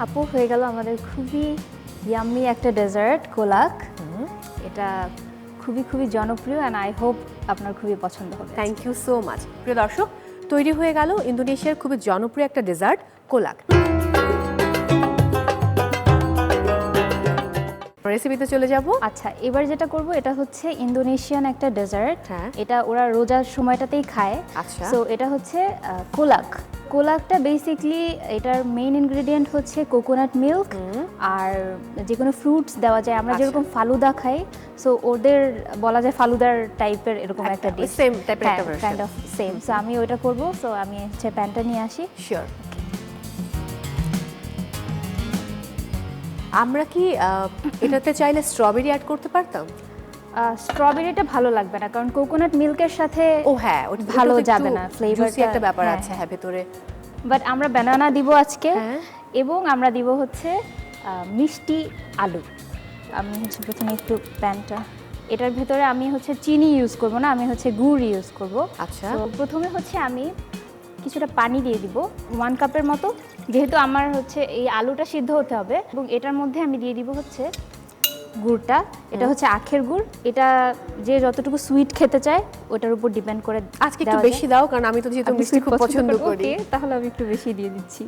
আপু, হয়ে গেল আমাদের খুবই ইয়াম্মি একটা ডেজার্ট কোলাক। এটা খুবই খুবই জনপ্রিয় অ্যান্ড আই হোপ আপনার খুবই পছন্দ হবে। Thank you so much. প্রিয় দর্শক, তৈরি হয়ে গেল ইন্দোনেশিয়ার খুবই জনপ্রিয় একটা ডেজার্ট কোলাক। রেসিপিতে চলে যাব। আচ্ছা, এবার যেটা করব এটা হচ্ছে ইন্দোনেশিয়ান একটা ডেজার্ট। হ্যাঁ। এটা ওরা রোজার সময়টাতেই খায়। আচ্ছা। সো এটা হচ্ছে কোলাক। কোলাকটা বেসিকলি এটার মেইন ইনগ্রেডিয়েন্ট হচ্ছে কোকোনাট মিল্ক আর যে কোনো ফ্রুটস দেওয়া যায়। আমরা যেরকম ফালুদা খাই, সো ওদের বলা যায় ফালুদার টাইপের এরকম একটা ডিশ, সেম টাইপের একটা version. Kind of same. So আমি ওটা করব। সো আমি হচ্ছে প্যানটা নিয়ে আসি। শিওর। আমরা কি এটাতে চাইলে স্ট্রবেরি অ্যাড করতে পারতাম? স্ট্রবেরিটা ভালো লাগবে না, কারণ কোকোনাট মিল্কের সাথে ও হ্যাঁ, ওটা ভালো যাবে না, ফ্লেভারটা একটা ব্যাপার হ্যাঁ, আছে হ্যাঁ ভেতরে। বাট আমরা বানানা দিব আজকে। হ্যাঁ। এবং আমরা দিব হচ্ছে মিষ্টি আলু। আমি হচ্ছে প্রথমে একটু প্যানটা, এটার ভেতরে আমি হচ্ছে চিনি ইউজ করব না, আমি হচ্ছে গুড় ইউজ করব। আচ্ছা। তো প্রথমে হচ্ছে আমি কিছুটা পানি দিয়ে দিব 1 কাপের মতো, যেহেতু আমার হচ্ছে এই আলুটা সিদ্ধ হতে হবে। এবং এটার মধ্যে আমি দিয়ে দিব হচ্ছে গুড়টা। এটা হচ্ছে আখের গুড়। এটা যে যতটুকু সুইট খেতে চায় ওটার উপর ডিপেন্ড করে। আজকে একটু বেশি দাও, কারণ আমি তো যেহেতু মিষ্টি খুব পছন্দ করি। তাহলে আমি একটু বেশি দিয়ে দিচ্ছি।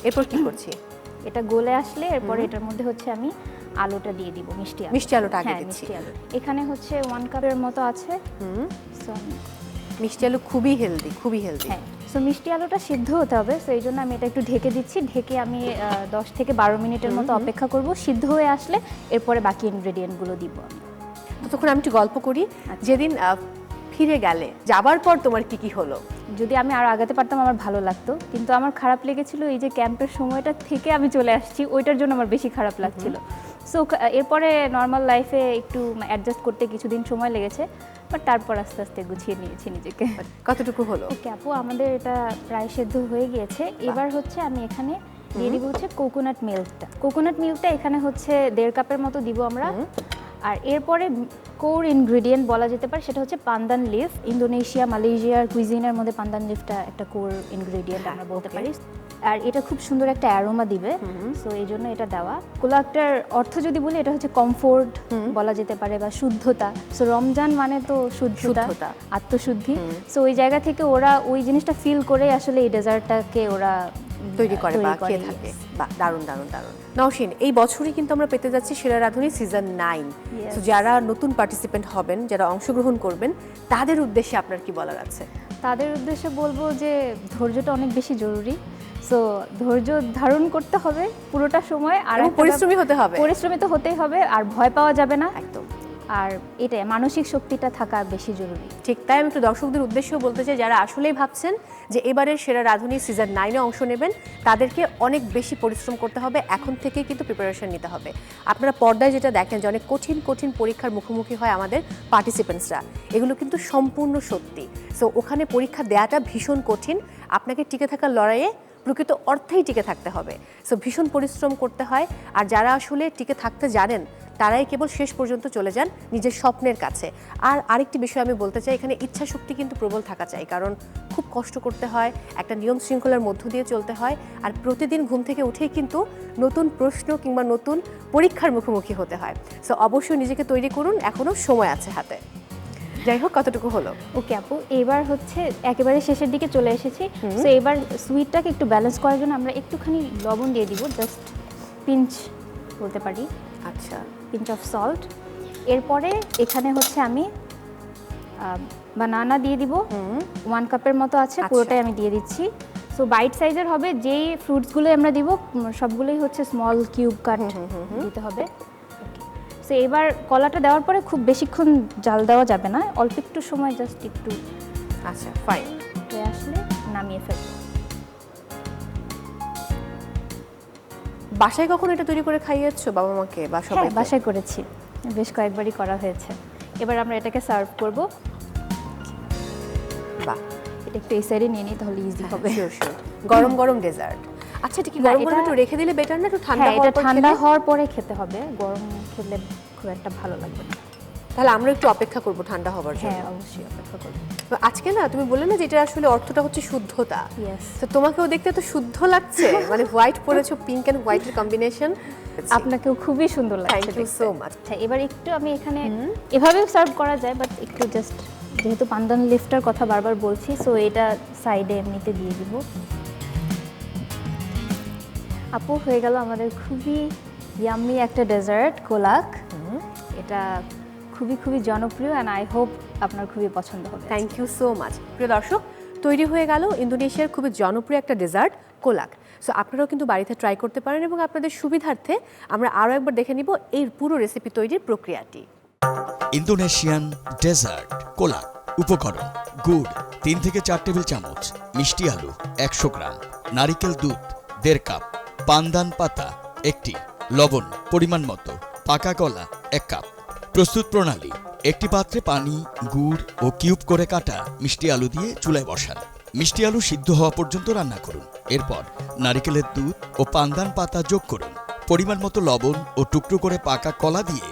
এরপর কি করছি? এটা গলে আসলে এরপরে এটার মধ্যে হচ্ছে আমি আলুটা দিয়ে দিব, মিষ্টি আলু। মিষ্টি আলুটা আগে হ্যাঁ, দিচ্ছি। মিষ্টি আলু এখানে হচ্ছে 1 কাপের মতো আছে। সো মিষ্টি আলু খুবই হেলদি, খুবই হেলদি। হ্যাঁ, সো মিষ্টি আলুটা সিদ্ধ হতে হবে। সো এই জন্য আমি এটা একটু ঢেকে দিচ্ছি। ঢেকে আমি 10 থেকে 12 মিনিটের মতো অপেক্ষা করব। সিদ্ধ হয়ে আসলে এরপরে বাকি ইনগ্রেডিয়েন্টগুলো দিব আমি। ততক্ষণ আমি একটু গল্প করি। যেদিন ফিরে গেলে, যাবার পর তোমার কি কি হলো? যদি আমি আরও আগাতে পারতাম আমার ভালো লাগতো, কিন্তু আমার খারাপ লেগেছিল এই যে ক্যাম্পের সময়টা থেকে আমি চলে আসছি, ওইটার জন্য আমার বেশি খারাপ লাগছিল। সো এরপরে নর্মাল লাইফে একটু অ্যাডজাস্ট করতে কিছুদিন সময় লেগেছে, বাট তারপর আস্তে আস্তে গুছিয়ে নিয়েছি নিজেকে। কতটুকু হলো? ওকে আপু, আমাদের এটা প্রায় সেদ্ধ হয়ে গিয়েছে। এবার হচ্ছে আমি এখানে দিয়ে দিব হচ্ছে কোকোনাট মিল্কটা। কোকোনাট মিল্কটা এখানে হচ্ছে 1.5 কাপের মতো দিব আমরা। আর এরপরে কোর ইনগ্রেডিয়েন্ট বলা যেতে পারে, সেটা হচ্ছে পান্দান লিফ। ইন্দোনেশিয়া, মালয়েশিয়ার কুইজিনের মধ্যে পান্দান লিফটা একটা কোর ইনগ্রেডিয়েন্ট আমরা বলতে পারি। আর এটা খুব সুন্দর একটা অ্যারোমা দিবে, সো এই জন্য এটা দেওয়া। কোলাকটার অর্থ যদি বলি, এটা হচ্ছে কমফোর্ট বলা যেতে পারে বা শুদ্ধতা। সো রমজান মানে তো শুদ্ধতা, আত্মশুদ্ধি। সো ওই জায়গা থেকে ওরা ওই জিনিসটা ফিল করে আসলে এই ডেজার্টটাকে ওরা তৈরি করে বা খেয়ে থাকে। বাহ, দারুণ দারুণ দারুণ। নওশিন, এই বছরই কিন্তু আমরা পেতে যাচ্ছি সেরা রাঁধুনি সিজন 9। তো যারা নতুন পার্টিসিপেন্ট হবেন, যারা অংশগ্রহণ করবেন, তাদের উদ্দেশ্যে আপনার কি বলার আছে? তাদের উদ্দেশ্যে বলবো যে ধৈর্যটা অনেক বেশি জরুরি। সো ধৈর্য ধারণ করতে হবে পুরোটা সময়। আর পরিশ্রমী হতে হবে। পরিশ্রমী তো হতেই হবে, আর ভয় পাওয়া যাবে না একদম। আর এটাই মানসিক শক্তিটা থাকা বেশি জরুরি। ঠিক তাই আমি একটু দর্শকদের উদ্দেশ্যেও বলতে চাই, যারা আসলেই ভাবছেন যে এবারের সেরা রাঁধুনি সিজন 9-এ অংশ নেবেন, তাদেরকে অনেক বেশি পরিশ্রম করতে হবে। এখন থেকেই কিন্তু প্রিপারেশন নিতে হবে। আপনারা পর্দায় যেটা দেখেন যে অনেক কঠিন কঠিন পরীক্ষার মুখোমুখি হয় আমাদের পার্টিসিপেন্টসরা, এগুলো কিন্তু সম্পূর্ণ সত্যি। সো ওখানে পরীক্ষা দেওয়াটা ভীষণ কঠিন। আপনাকে টিকে থাকার লড়াইয়ে প্রকৃত অর্থেই টিকে থাকতে হবে। সো ভীষণ পরিশ্রম করতে হয়। আর যারা আসলে টিকে থাকতে জানেন, তারাই কেবল শেষ পর্যন্ত চলে যান নিজের স্বপ্নের কাছে। আর আরেকটি বিষয় আমি বলতে চাই, এখানে ইচ্ছা শক্তি কিন্তু প্রবল থাকা চাই, কারণ খুব কষ্ট করতে হয়, একটা নিয়ম শৃঙ্খলার মধ্য দিয়ে চলতে হয়। আর প্রতিদিন ঘুম থেকে উঠেই কিন্তু নতুন প্রশ্ন কিংবা নতুন পরীক্ষার মুখোমুখি হতে হয়। সো অবশ্যই নিজেকে তৈরি করুন, এখনও সময় আছে হাতে। যাই হোক, কতটুকু হলো? ওকে আপু, এবার হচ্ছে একেবারে শেষের দিকে চলে এসেছি। সো এবার সুইটটাকে একটু ব্যালেন্স করার জন্য আমরা একটুখানি লবণ দিয়ে দিব, জাস্ট পিঞ্চ বলতে পারি। আচ্ছা, পিঞ্চ অফ সল্ট। এরপরে এখানে হচ্ছে আমি বানানা দিয়ে দিব 1 কাপের মতো আছে, পুরোটাই আমি দিয়ে দিচ্ছি। সো বাইট সাইজের হবে। যেই ফ্রুটসগুলোই আমরা দিব সবগুলোই হচ্ছে স্মল কিউব কাট দিতে হবে। সো এবার কলাটা দেওয়ার পরে খুব বেশিক্ষণ জাল দেওয়া যাবে না, অল্প একটু সময়, জাস্ট একটু। আচ্ছা, ফাইন। হয়ে আসলে নামিয়ে ফেলবো। বাসায় কখনো এটা তৈরি করে খাইয়েছো বাবা মাকে বা সবাইকে? হ্যাঁ, বাসায় করেছি, বেশ কয়েকবারই করা হয়েছে। এবার আমরা এটাকে সার্ভ করব। বাহ, এটা একটু এই সাইডে নিয়ে নিই, তাহলে ইজি হবে। Sure sure. গরম গরম ডেজার্ট। আচ্ছা, এটা কি গরম গরম একটু রেখে দিলে বেটার না, একটু ঠান্ডা হ্যাঁ, এটা হওয়ার পর ঠান্ডা খেলে? হওয়ার পরে খেতে হবে, গরম খেলে খুব একটা ভালো লাগবে না। তাহলে আমরা একটু অপেক্ষা করব ঠান্ডা হওয়ার জন্য। হ্যাঁ অবশ্যই অপেক্ষা করবো। তো আজকে না তুমি বললে না যে এটা আসলে অর্থটা হচ্ছে শুদ্ধতা, Yes. তো তোমাকেও দেখতে তো শুদ্ধ লাগছে, মানে হোয়াইট পরেছো, পিঙ্ক এন্ড হোয়াইটের কম্বিনেশন। আপনাকেও খুবই সুন্দর লাগছে। Thank you so much. আচ্ছা এবার একটু আমি এখানে এভাবেও সার্ভ করা যায়, বাট একটু জাস্ট যেহেতু পান্দান লিফটার কথা বারবার বলছি, সো এটা সাইডে এমনিতে দিয়ে দিব। আপু হয়ে গেল আমাদের খুবই ইয়াম্মি একটা ডেজার্ট কোলাক। এটা খুবই খুবই জনপ্রিয় অ্যান্ড আই হোপ আপনার খুবই পছন্দ হবে। Thank you so much. প্রিয় দর্শক, তৈরি হয়ে গেল ইন্দোনেশিয়ার খুবই জনপ্রিয় একটা ডেজার্ট কোলাক। সো আপনারাও কিন্তু বাড়িতে ট্রাই করতে পারেন এবং আপনাদের সুবিধার্থে আমরা আরও একবার দেখে নিব এই পুরো রেসিপি তৈরির প্রক্রিয়াটি। Indonesian dessert kolak. উপকরণ: গুড় 3 থেকে 4 টেবিল চামচ, মিষ্টি আলু 100 গ্রাম, নারিকেল দুধ 1.5 কাপ, পান্দান পাতা 1টি, লবণ পরিমাণ মতো, পাকা কলা 1 কাপ। প্রস্তুত প্রণালী: একটি পাত্রে পানি, গুড় ও কিউব করে কাটা মিষ্টি আলু দিয়ে চুলায় বসান। মিষ্টি আলু সিদ্ধ হওয়া পর্যন্ত রান্না করুন। এরপর নারিকেলের দুধ ও পান্দান পাতা যোগ করুন। পরিমাণ মতো লবণ ও টুকরো করে পাকা কলা দিয়ে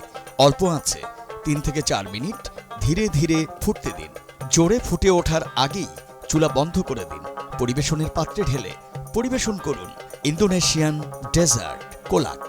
অল্প আঁচে 3 থেকে 4 মিনিট ধীরে ধীরে ফুটতে দিন। জোরে ফুটে ওঠার আগেই চুলা বন্ধ করে দিন। পরিবেশনের পাত্রে ঢেলে পরিবেশন করুন ইন্দোনেশিয়ান ডেজার্ট কোলাক।